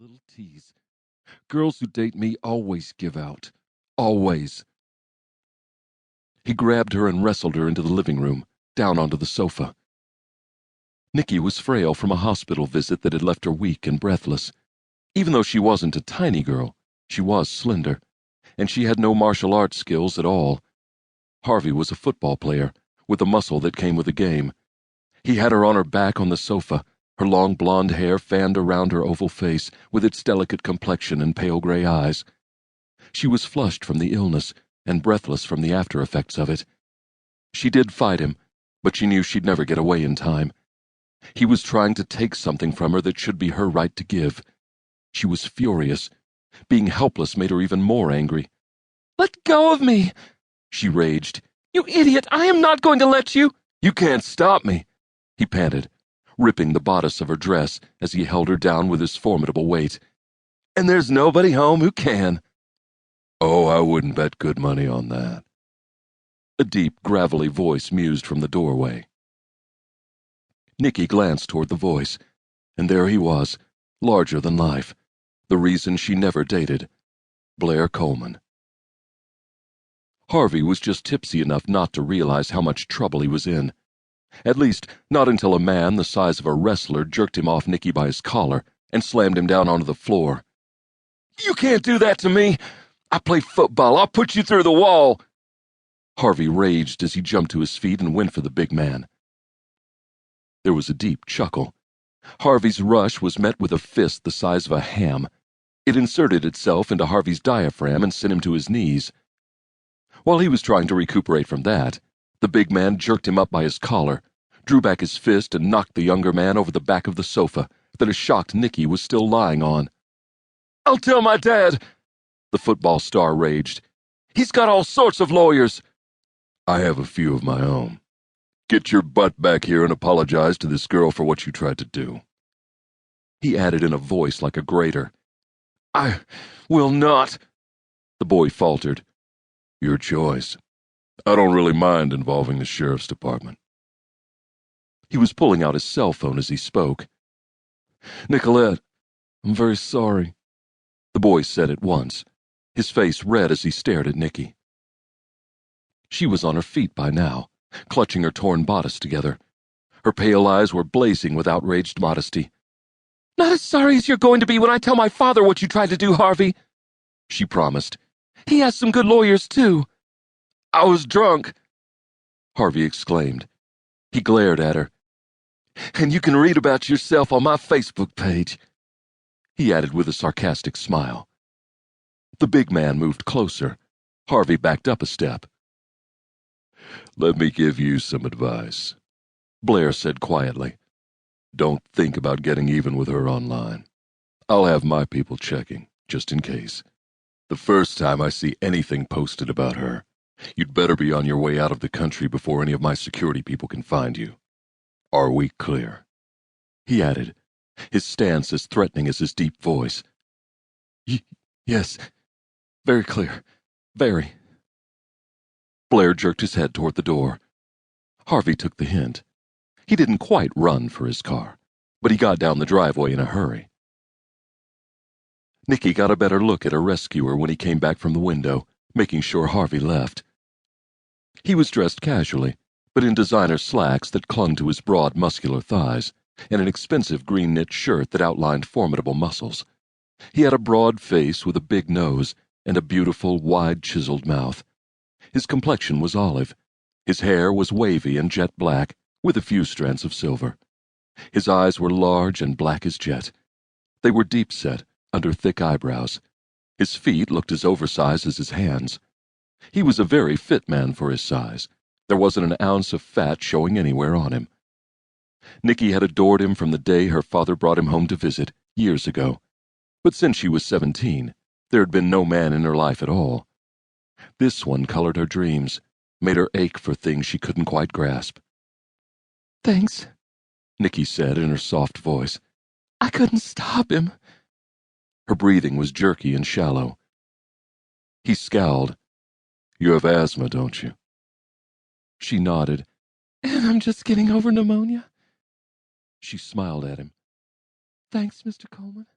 little tease. Girls who date me always give out. Always. He grabbed her and wrestled her into the living room, down onto the sofa. Niki was frail from a hospital visit that had left her weak and breathless. Even though she wasn't a tiny girl, she was slender, and she had no martial arts skills at all. Harvey was a football player, with the muscle that came with the game. He had her on her back on the sofa, her long blonde hair fanned around her oval face with its delicate complexion and pale gray eyes. She was flushed from the illness and breathless from the after-effects of it. She did fight him, but she knew she'd never get away in time. He was trying to take something from her that should be her right to give. She was furious. Being helpless made her even more angry. "Let go of me!" she raged. "You idiot! I am not going to let you!" "You can't stop me!" he panted, ripping the bodice of her dress as he held her down with his formidable weight. "And there's nobody home who can." "Oh, I wouldn't bet good money on that." A deep, gravelly voice mused from the doorway. Niki glanced toward the voice, and there he was, larger than life, the reason she never dated, Blair Coleman. Harvey was just tipsy enough not to realize how much trouble he was in. At least, not until a man the size of a wrestler jerked him off Niki by his collar and slammed him down onto the floor. "You can't do that to me! I play football. I'll put you through the wall!" Harvey raged as he jumped to his feet and went for the big man. There was a deep chuckle. Harvey's rush was met with a fist the size of a ham. It inserted itself into Harvey's diaphragm and sent him to his knees. While he was trying to recuperate from that, the big man jerked him up by his collar, drew back his fist, and knocked the younger man over the back of the sofa that a shocked Niki was still lying on. "I'll tell my dad!" the football star raged. "He's got all sorts of lawyers." "I have a few of my own. Get your butt back here and apologize to this girl for what you tried to do," he added in a voice like a grater. "I will not," the boy faltered. "Your choice. I don't really mind involving the sheriff's department." He was pulling out his cell phone as he spoke. "Nicolette, I'm very sorry," the boy said at once, his face red as he stared at Niki. She was on her feet by now, clutching her torn bodice together. Her pale eyes were blazing with outraged modesty. "Not as sorry as you're going to be when I tell my father what you tried to do, Harvey," she promised. "He has some good lawyers, too." "I was drunk," Harvey exclaimed. He glared at her. "And you can read about yourself on my Facebook page," he added with a sarcastic smile. The big man moved closer. Harvey backed up a step. "Let me give you some advice," Blair said quietly. "Don't think about getting even with her online. I'll have my people checking, just in case. The first time I see anything posted about her, you'd better be on your way out of the country before any of my security people can find you. Are we clear?" he added, his stance as threatening as his deep voice. Yes, very clear, very." Blair jerked his head toward the door. Harvey took the hint. He didn't quite run for his car, but he got down the driveway in a hurry. Niki got a better look at her rescuer when he came back from the window, making sure Harvey left. He was dressed casually, but in designer slacks that clung to his broad, muscular thighs, and an expensive green knit shirt that outlined formidable muscles. He had a broad face with a big nose and a beautiful, wide, chiseled mouth. His complexion was olive. His hair was wavy and jet black, with a few strands of silver. His eyes were large and black as jet. They were deep-set, under thick eyebrows. His feet looked as oversized as his hands. He was a very fit man for his size. There wasn't an ounce of fat showing anywhere on him. Niki had adored him from the day her father brought him home to visit, years ago. But since she was 17, there had been no man in her life at all. This one colored her dreams, made her ache for things she couldn't quite grasp. "Thanks," Niki said in her soft voice. "I couldn't stop him." Her breathing was jerky and shallow. He scowled. "You have asthma, don't you?" She nodded. "And I'm just getting over pneumonia." She smiled at him. "Thanks, Mr. Coleman."